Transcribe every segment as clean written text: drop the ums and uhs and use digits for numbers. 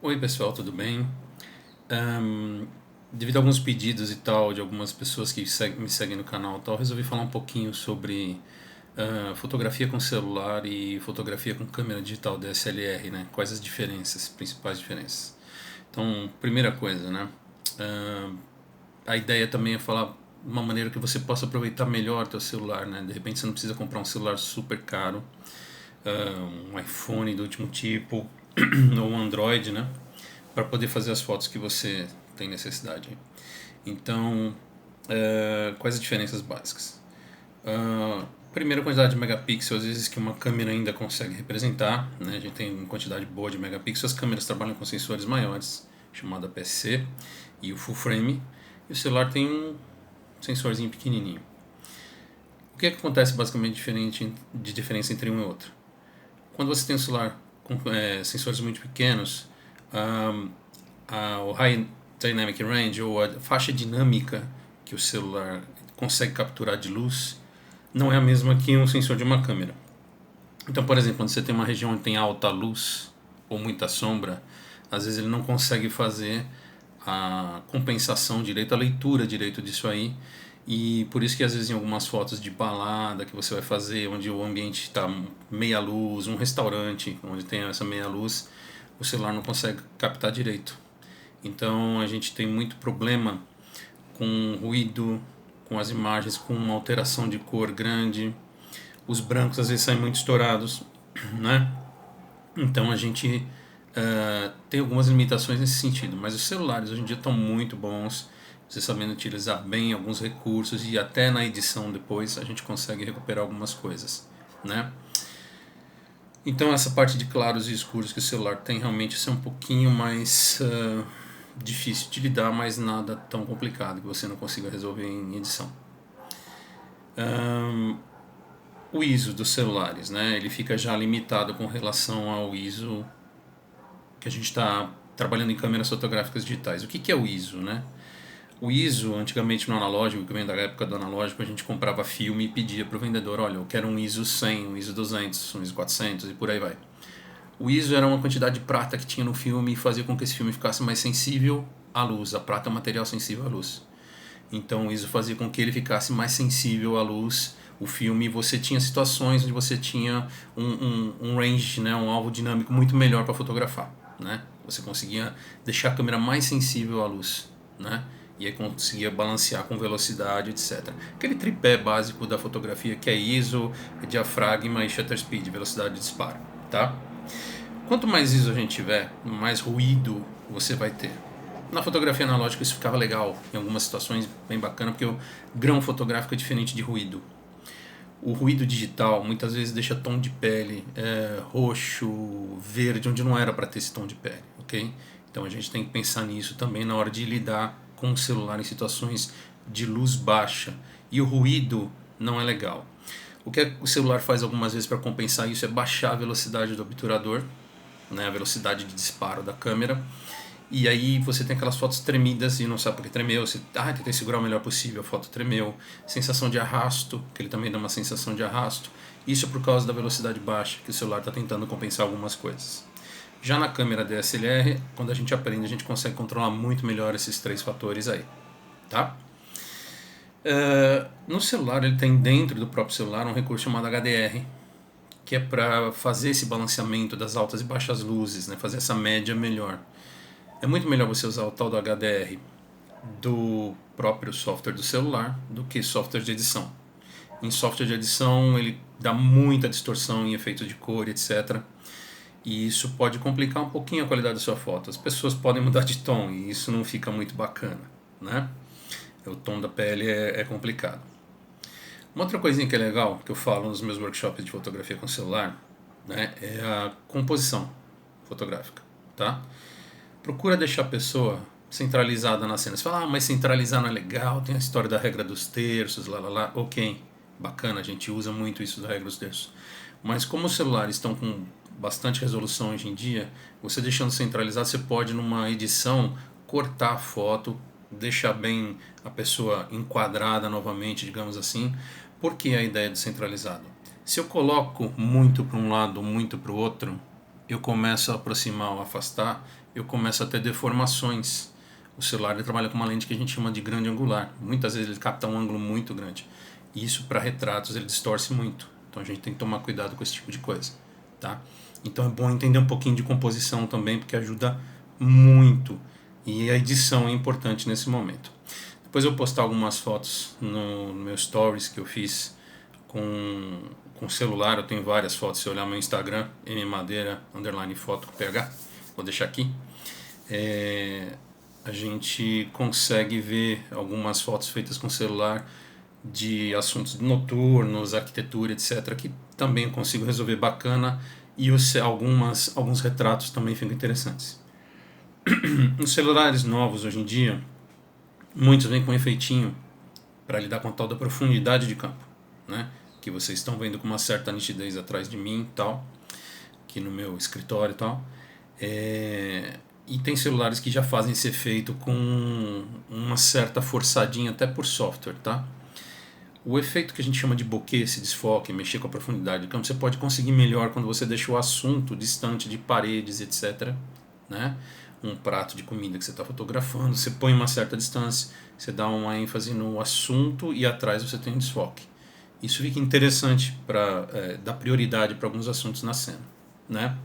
Oi pessoal, tudo bem? Ahn, Devido a alguns pedidos e tal de algumas pessoas que me seguem no canal e tal, resolvi falar um pouquinho sobre fotografia com celular e fotografia com câmera digital DSLR, né? Quais as diferenças, principais diferenças. Então, primeira coisa, né? Ahn, a ideia também é falar uma maneira que você possa aproveitar melhor teu celular, né? De repente você não precisa comprar um celular super caro, um iPhone do último tipo ou um Android, né? Para poder fazer as fotos que você tem necessidade. Então, quais as diferenças básicas? Primeiro, a quantidade de megapixels, às vezes que uma câmera ainda consegue representar, né? A gente tem uma quantidade boa de megapixels, as câmeras trabalham com sensores maiores, chamado APS-C, e o full frame, e o celular tem um sensorzinho pequenininho. O que acontece basicamente de diferença entre um e outro? Quando você tem um celular com sensores muito pequenos, o High Dynamic Range, ou a faixa dinâmica que o celular consegue capturar de luz, não é a mesma que um sensor de uma câmera. Então, por exemplo, quando você tem uma região onde tem alta luz ou muita sombra, às vezes ele não consegue fazer a compensação direito, a leitura direito disso aí. E por isso que às vezes em algumas fotos de balada que você vai fazer, onde o ambiente está meia luz, um restaurante onde tem essa meia luz, o celular não consegue captar direito. Então a gente tem muito problema com ruído, com as imagens, com uma alteração de cor grande. Os brancos às vezes saem muito estourados, né? Então a gente tem algumas limitações nesse sentido, mas os celulares hoje em dia estão muito bons, você sabendo utilizar bem alguns recursos e até na edição depois a gente consegue recuperar algumas coisas, né? Então essa parte de claros e escuros que o celular tem realmente é um pouquinho mais difícil de lidar, mas nada tão complicado que você não consiga resolver em edição. O ISO dos celulares, né? Ele fica já limitado com relação ao ISO que a gente está trabalhando em câmeras fotográficas digitais. O que é o ISO, né? O ISO, antigamente no analógico, que vem da época do analógico, a gente comprava filme e pedia para o vendedor, olha, eu quero um ISO 100, um ISO 200, um ISO 400 e por aí vai. O ISO era uma quantidade de prata que tinha no filme e fazia com que esse filme ficasse mais sensível à luz. A prata é um material sensível à luz. Então o ISO fazia com que ele ficasse mais sensível à luz. O filme, você tinha situações onde você tinha um range, né, um alvo dinâmico muito melhor para fotografar, né? Você conseguia deixar a câmera mais sensível à luz, né? E aí conseguia balancear com velocidade, etc. Aquele tripé básico da fotografia que é ISO, diafragma e shutter speed, velocidade de disparo, tá? Quanto mais ISO a gente tiver, mais ruído você vai ter. Na fotografia analógica isso ficava legal, em algumas situações bem bacana, porque o grão fotográfico é diferente de ruído. O ruído digital muitas vezes deixa tom de pele roxo, verde, onde não era para ter esse tom de pele, ok? Então a gente tem que pensar nisso também na hora de lidar com o celular em situações de luz baixa. E o ruído não é legal. O que o celular faz algumas vezes para compensar isso é baixar a velocidade do obturador, né, a velocidade de disparo da câmera. E aí você tem aquelas fotos tremidas e não sabe por que tremeu. Você tentei segurar o melhor possível, a foto tremeu. Sensação de arrasto, que ele também dá uma sensação de arrasto. Isso por causa da velocidade baixa, que o celular está tentando compensar algumas coisas. Já na câmera DSLR, quando a gente aprende, a gente consegue controlar muito melhor esses três fatores aí, tá? No celular, ele tem dentro do próprio celular um recurso chamado HDR, que é para fazer esse balanceamento das altas e baixas luzes, né? Fazer essa média melhor. É muito melhor você usar o tal do HDR do próprio software do celular do que software de edição. Em software de edição ele dá muita distorção em efeitos de cor, etc. E isso pode complicar um pouquinho a qualidade da sua foto. As pessoas podem mudar de tom e isso não fica muito bacana, né? O tom da pele é complicado. Uma outra coisinha que é legal, que eu falo nos meus workshops de fotografia com celular, né, é a composição fotográfica, tá? Procura deixar a pessoa centralizada na cena. Você fala, mas centralizar não é legal, tem a história da regra dos terços, lá. Ok, bacana, a gente usa muito isso da regra dos terços. Mas como os celulares estão com bastante resolução hoje em dia, você deixando centralizado, você pode numa edição cortar a foto, deixar bem a pessoa enquadrada novamente, digamos assim. Por que a ideia de centralizado? Se eu coloco muito para um lado, muito para o outro, eu começo a aproximar ou afastar, eu começo a ter deformações. O celular ele trabalha com uma lente que a gente chama de grande angular. Muitas vezes ele capta um ângulo muito grande. E isso para retratos ele distorce muito. Então a gente tem que tomar cuidado com esse tipo de coisa, tá? Então é bom entender um pouquinho de composição também, porque ajuda muito. E a edição é importante nesse momento. Depois eu vou postar algumas fotos no meu stories que eu fiz com celular. Eu tenho várias fotos. Se olhar meu Instagram, mmadeira_foto com PH, vou deixar aqui. A gente consegue ver algumas fotos feitas com celular de assuntos noturnos, arquitetura, etc., que também eu consigo resolver bacana, e alguns retratos também ficam interessantes. Os celulares novos hoje em dia, muitos vêm com um efeitinho para lidar com a tal da profundidade de campo, né? Que vocês estão vendo com uma certa nitidez atrás de mim e tal, aqui no meu escritório e tal. E tem celulares que já fazem esse efeito com uma certa forçadinha até por software, tá? O efeito que a gente chama de bokeh, esse desfoque, mexer com a profundidade de campo, você pode conseguir melhor quando você deixa o assunto distante de paredes, etc., né? Um prato de comida que você está fotografando, você põe uma certa distância, você dá uma ênfase no assunto e atrás você tem um desfoque. Isso fica interessante para dar prioridade para alguns assuntos na cena, né?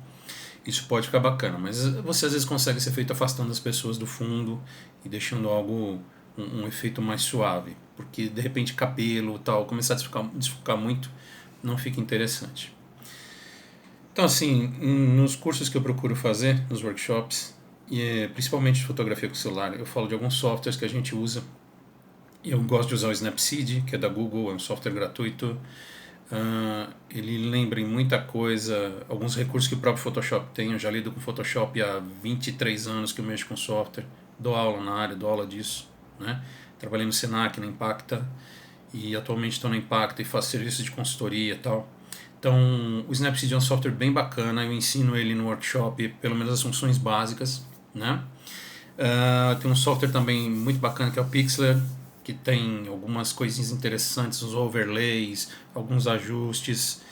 Isso pode ficar bacana, mas você às vezes consegue esse efeito afastando as pessoas do fundo e deixando algo, um efeito mais suave, porque de repente cabelo tal, começar a desfocar muito, não fica interessante. Então assim, nos cursos que eu procuro fazer, nos workshops, e principalmente de fotografia com celular, eu falo de alguns softwares que a gente usa. Eu gosto de usar o Snapseed, que é da Google, é um software gratuito. Ele lembra em muita coisa, alguns recursos que o próprio Photoshop tem. Eu já lido com Photoshop há 23 anos que eu mexo com software, dou aula na área, dou aula disso, né? Trabalhei no Senac, na Impacta, e atualmente estou na Impacta e faço serviços de consultoria e tal. Então o Snapseed é um software bem bacana, eu ensino ele no workshop, pelo menos as funções básicas, né? Tem um software também muito bacana que é o Pixlr, que tem algumas coisinhas interessantes, os overlays, alguns ajustes.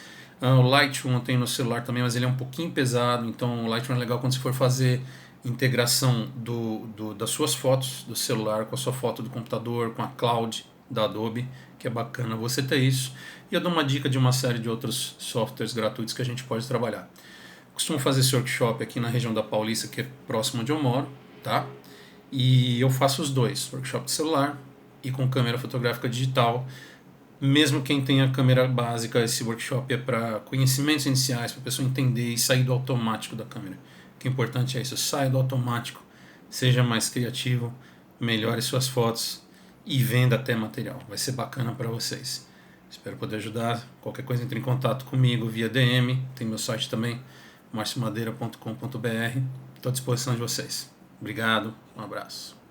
O Lightroom eu tenho no celular também, mas ele é um pouquinho pesado, então o Lightroom é legal quando você for fazer integração das suas fotos do celular com a sua foto do computador, com a cloud da Adobe, que é bacana você ter isso. E eu dou uma dica de uma série de outros softwares gratuitos que a gente pode trabalhar. Costumo fazer esse workshop aqui na região da Paulista, que é próximo onde eu moro, tá? E eu faço os dois, workshop de celular e com câmera fotográfica digital. Mesmo quem tem a câmera básica, esse workshop é para conhecimentos iniciais, para a pessoa entender e sair do automático da câmera. O que é importante é isso, saia do automático, seja mais criativo, melhore suas fotos e venda até material. Vai ser bacana para vocês. Espero poder ajudar. Qualquer coisa, entre em contato comigo via DM. Tem meu site também, marciomadeira.com.br. Estou à disposição de vocês. Obrigado, um abraço.